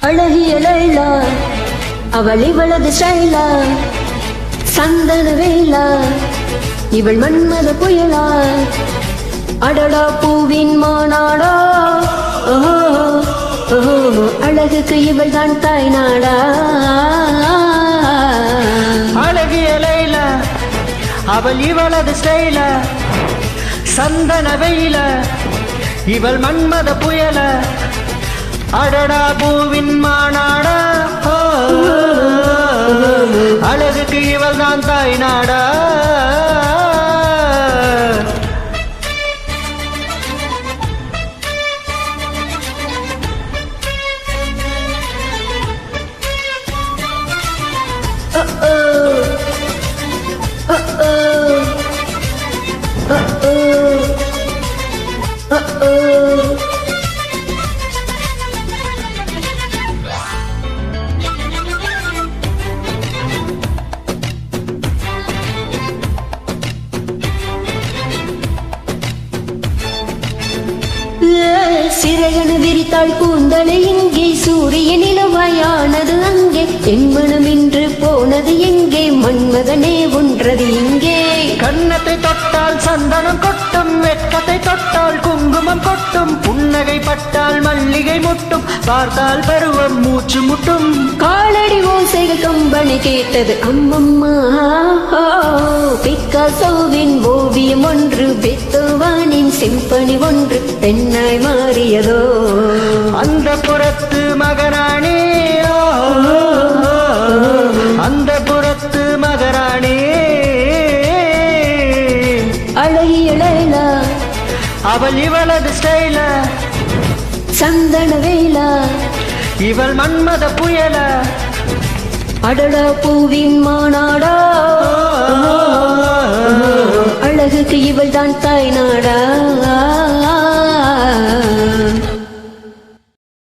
அழகிய லைலா அவள் இவளது ஸ்டைலா சந்தன வேலா இவள் மன்மத புயலா அடடா பூவின் மாநாடா அழகுக்கு இவள் தான் தாய் நாடா அழகிய லைலா அவள் இவளது ஸ்டைல சந்தன வெயில இவள் மன்மத புயல அடடா பூவின் மாநாடா அழகுக்கு இவள் தான் தாய் நாடா சிறையன விரித்தாள் கூந்தலை இங்கே சூரிய நிலவாயானது அங்கே என் மனம் இன்று போனது எங்கே மன்மதனே ஒன்றது இங்கே கன்னத்தை தொட்டால் சந்தனம் கொட்டும் வெட்கத்தை தொட்டால் குங்குமம் கொட்டும் புன்னகை பட்டால் மல்லிகை முட்டும் பார்த்தால் பருவம் மூச்சு முட்டும் காலடி ஓசைகள் கம்பனை கேட்டது அம்மம்மா பிக்காசோவின் ஓவியம் ஒன்று பெத்தோவானின் செம்பனி ஒன்று பெண்ணாய் மாறியதோ அந்த புறத்து மகராணி அந்த புறத்து மகராணி அழகிய லைலா அவள் இவளது ஸ்டைல சந்தன வேலா இவள் மன்மத புயல அடடா பூவின் மாநாடா அழகுக்கு இவள் தான் தாய் நாடா